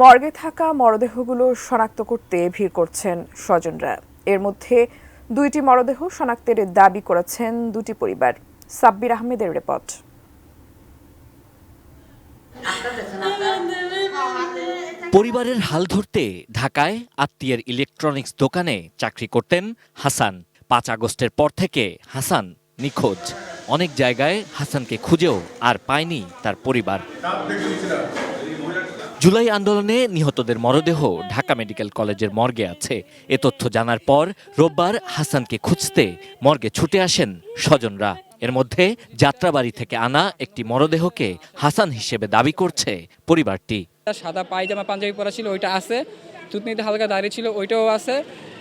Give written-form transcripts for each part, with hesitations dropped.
মর্গে থাকা মরদেহগুলো শনাক্ত করতে ভিড় করছেন স্বজনরা। এর মধ্যে 2টি মরদেহ শনাক্তের দাবি করেছেন 2টি পরিবার। সাব্বির আহমেদের রিপোর্ট। পরিবারের হাল ধরতে ঢাকায় আত্মীয়ের ইলেকট্রনিক্স দোকানে চাকরি করতেন হাসান। 5 আগস্টের পর থেকে হাসান নিখোঁজ। অনেক জায়গায় হাসানকে খুঁজেও আর পায়নি তার পরিবার। জুলাই আন্দোলনে নিহতদের মরদেহ ঢাকা মেডিকেল কলেজের মর্গে আছে। এ তথ্য জানার পর রোববার হাসানকে খুঁজতে মর্গে ছুটে আসেন স্বজনরা। এর মধ্যে যাত্রাবাড়ি থেকে আনা একটি মরদেহকে হাসান হিসেবে দাবি করছে পরিবারটি। সাদা পায়জামা পাঞ্জাবি পরা ছিল, ওইটা আছে। থুতনিতে হালকা দাঁড়িয়ে ছিল, ওইটাও আছে।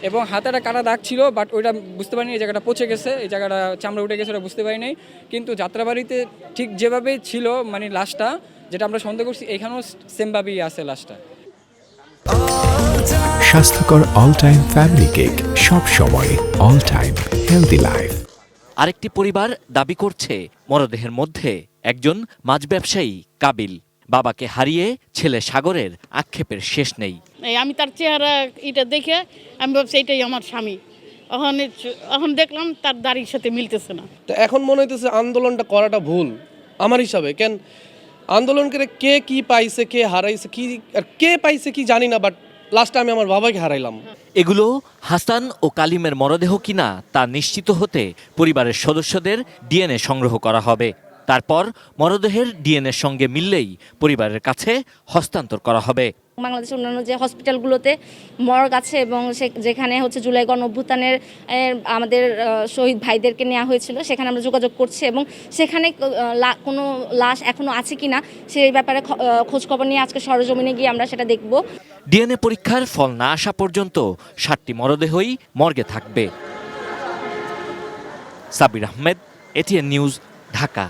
এবং হাতে একটা কাটা দাগ ছিল, বাট ওইটা বুঝতে পারিনি, এই জায়গাটা পচে গেছে, এই জায়গাটা চামড়া উঠে গেছে, ওটা বুঝতে পারিনি। কিন্তু যাত্রাবাড়িতে ঠিক যেভাবে ছিল, মানে লাশটা যেটা আমরা সন্দেহ করছি, এখানেও সেমভাবেই আছে লাশটা। স্বাস্থ্যকর অল টাইম ফ্যামিলি কেক, সব সময় অল টাইম হেলদি লাইফ। আরেকটি পরিবার দাবি করছে মরদেহের মধ্যে একজন মাছ ব্যবসায়ী কাবিল। বাবাকে হারিয়ে ছেলে সাগরের আক্ষেপের শেষ নেই। আমি তার চেহারা এটা দেখে আমি ভাবছি এটাই আমার স্বামী। এখন দেখলাম তার দাড়ির সাথে মিলতেছে না। তো এখন মনে হইতেছে আন্দোলনটা করাটা ভুল আমার হিসাবে। কেন আন্দোলন করে কে কি পাইছে, কে হারাইছে, কি আর কে পাইছে কি জানি না, বাট লাস্টে আমি আমার বাবাকে হারাইলাম। এগুলো হাসান ও কালিমের মরদেহ কিনা তা নিশ্চিত হতে পরিবারের সদস্যদের ডিএনএ সংগ্রহ করা হবে। তারপর মরদেহের ডিএনএর সঙ্গে মিললেই পরিবারের কাছে হস্তান্তর করা হবে। বাংলাদেশের অন্যান্য যে হসপিটালগুলোতে মর্গ আছে এবং যেখানে হচ্ছে জুলাই গণঅভ্যুত্থানের আমাদের শহীদ ভাইদেরকে নেওয়া হয়েছিল, সেখানে আমরা যোগাযোগ করছি এবং সেখানে কোনো লাশ এখনো আছে কিনা সেই ব্যাপারে খোঁজখবর নিয়ে আজকে সরেজমিনে গিয়ে আমরা সেটা দেখব। ডিএনএ পরীক্ষার ফল না আসা পর্যন্ত 7টি মরদেহই মর্গে থাকবে। Sabbir Ahmed, ATN news, Dhaka.